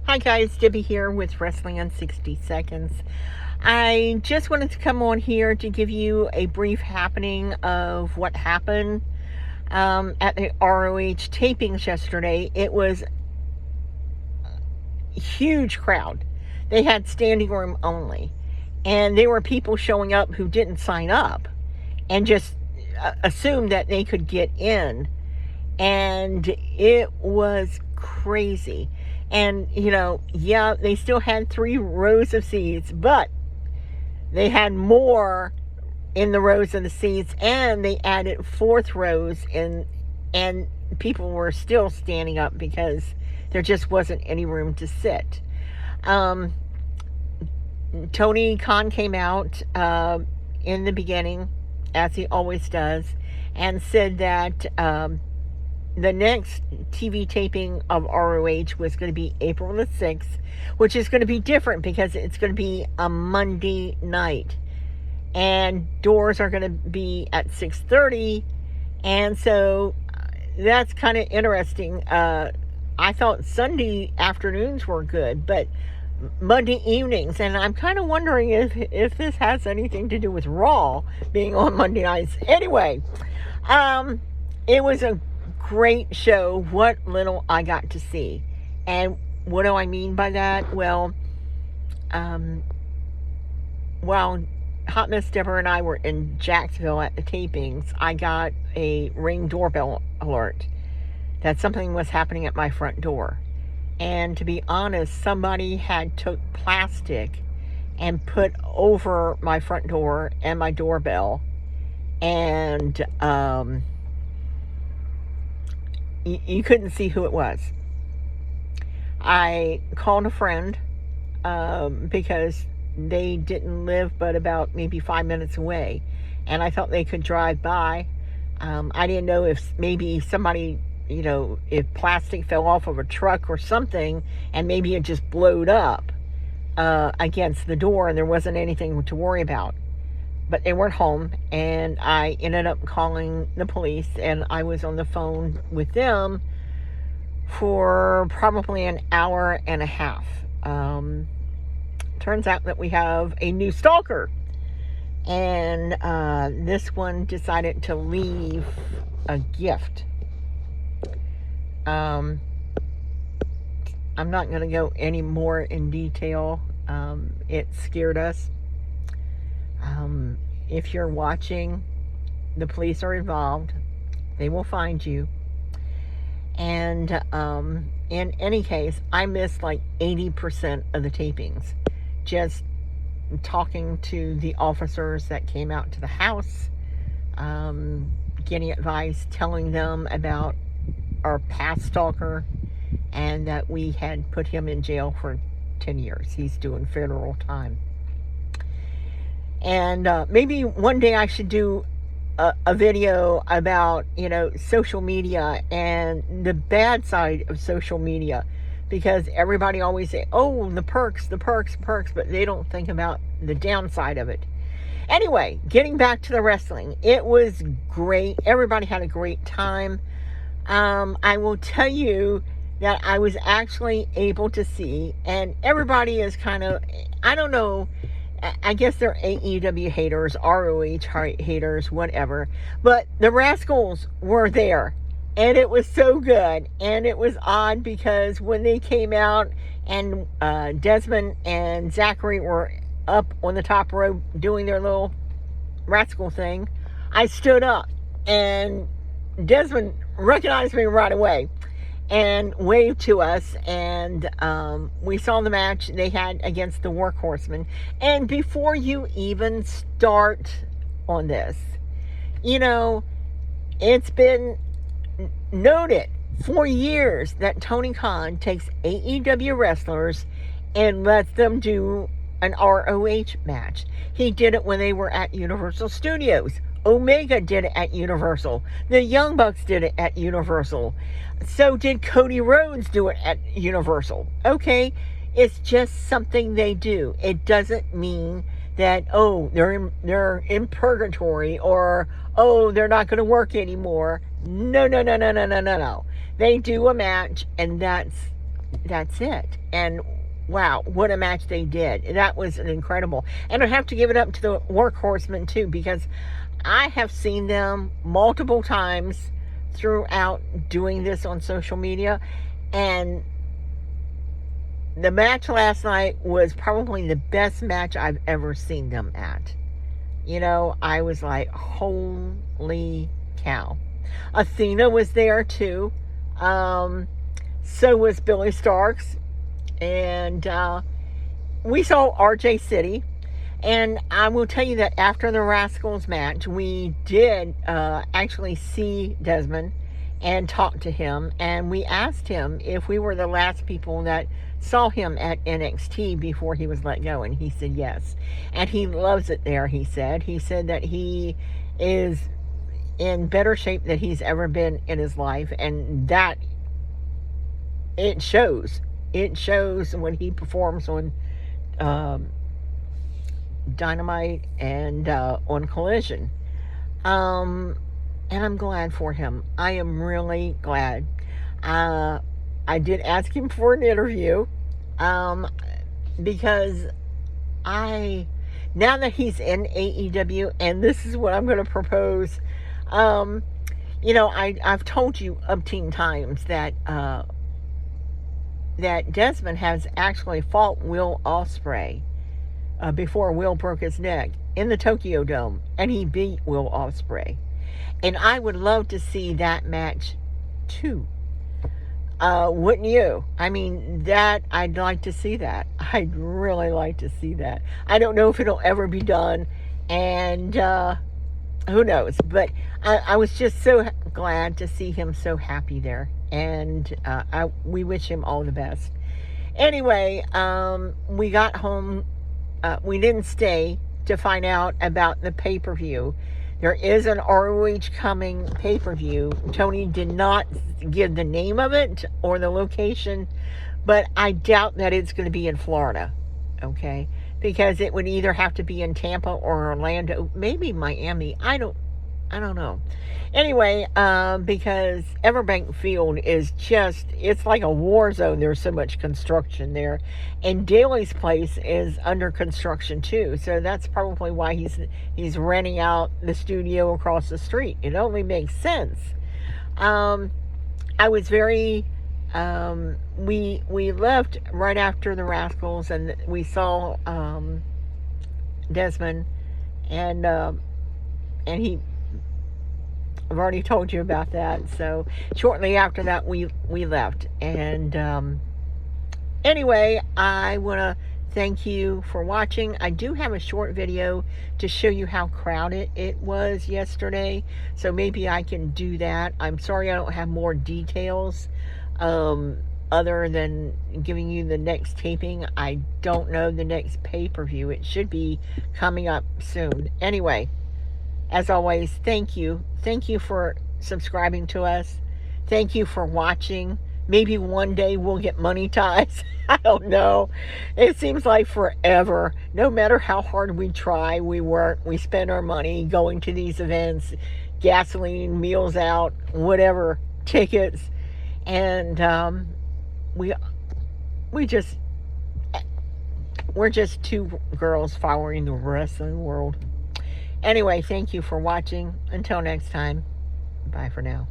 Hi guys, Debbie here with Wrestling in 60 Seconds. I just wanted to come on here to give you a brief happening of what happened at the ROH tapings yesterday. It was a huge crowd. They had standing room only. And there were people showing up who didn't sign up and just assumed that they could get in. And it was crazy. And, yeah, they still had 3 rows of seats, but they had more in the rows of the seats, and they added 4th rows in, and people were still standing up because there just wasn't any room to sit. Tony Khan came out in the beginning, as he always does, and said that the next TV taping of ROH was going to be April the 6th, which is going to be different because it's going to be a Monday night. And doors are going to be at 6:30. And so that's kind of interesting. I thought Sunday afternoons were good, but Monday evenings. And I'm kind of wondering if this has anything to do with Raw being on Monday nights. Anyway, it was a great show. What little I got to see. And what do I mean by that? Well, while Hot Miss Deborah and I were in Jacksonville at the tapings, I got a Ring doorbell alert that something was happening at my front door. And to be honest, somebody had took plastic and put over my front door and my doorbell. And you couldn't see who it was. I called a friend because they didn't live but about maybe 5 minutes away, and I thought they could drive by. I didn't know if maybe somebody, if plastic fell off of a truck or something, and maybe it just blowed up against the door and there wasn't anything to worry about. But they weren't home, and I ended up calling the police, and I was on the phone with them for probably an hour and a half. Turns out that we have a new stalker, and this one decided to leave a gift. I'm not going to go any more in detail. It scared us. If you're watching, the police are involved. They will find you. And in any case, I missed like 80% of the tapings. Just talking to the officers that came out to the house, getting advice, telling them about our past stalker, and that we had put him in jail for 10 years. He's doing federal time. And maybe one day I should do a video about, social media and the bad side of social media. Because everybody always say, oh, the perks, but they don't think about the downside of it. Anyway, getting back to the wrestling. It was great. Everybody had a great time. I will tell you that I was actually able to see, and everybody is kind of, I don't know, I guess they're AEW haters, ROH haters, whatever. But the Rascals were there. And it was so good. And it was odd because when they came out and Desmond and Zachary were up on the top row doing their little rascal thing, I stood up. And Desmond recognized me right away and waved to us, and we saw the match they had against the Workhorsemen. And before you even start on this, it's been noted for years that Tony Khan takes AEW wrestlers and lets them do an ROH match. He did it when they were at Universal Studios. Omega did it at Universal. The Young Bucks did it at Universal. So did Cody Rhodes do it at Universal. Okay, it's just something they do. It doesn't mean that, they're in purgatory, or, they're not going to work anymore. No. They do a match, and that's that's it. And wow, what a match they did. That was an incredible. And I have to give it up to the Workhorsemen too, because I have seen them multiple times throughout doing this on social media, and the match last night was probably the best match I've ever seen them at. You know, I was like, holy cow. Athena was there too. So was Billy Starks. And we saw RJ City. And I will tell you that after the Rascals match, we did actually see Desmond and talk to him. And we asked him if we were the last people that saw him at NXT before he was let go. And he said yes. And he loves it there, he said. He said that he is in better shape than he's ever been in his life. And that, it shows. It shows when he performs on Dynamite and on Collision. And I'm glad for him. I am really glad. I did ask him for an interview because now that he's in AEW, and this is what I'm going to propose. You know, I've told you umpteen times that that Desmond has actually fought Will Ospreay before Will broke his neck in the Tokyo Dome, and he beat Will Ospreay. And I would love to see that match too. Wouldn't you? I mean, that, I'd like to see that. I'd really like to see that. I don't know if it'll ever be done, and who knows? But I was just so glad to see him so happy there, and we wish him all the best. Anyway, we got home. We didn't stay to find out about the pay-per-view. There is an ROH coming pay-per-view. Tony did not give the name of it or the location, but I doubt that it's going to be in Florida, okay? Because it would either have to be in Tampa or Orlando, maybe Miami. I don't know. Anyway, because Everbank Field is just, it's like a war zone. There's so much construction there. And Daly's place is under construction too. So that's probably why he's renting out the studio across the street. It only makes sense. I was very, we left right after the Rascals, and we saw Desmond, and he, I've already told you about that. So shortly after that, we left. And anyway, I want to thank you for watching. I do have a short video to show you how crowded it was yesterday, so maybe I can do that. I'm sorry I don't have more details other than giving you the next taping. I don't know the next pay-per-view. It should be coming up soon. Anyway, as always, thank you. Thank you for subscribing to us. Thank you for watching. Maybe one day we'll get monetized. I don't know. It seems like forever. No matter how hard we try, we work, we spend our money going to these events, gasoline, meals out, whatever, tickets, and we're just two girls following the wrestling world. Anyway, thank you for watching. Until next time, bye for now.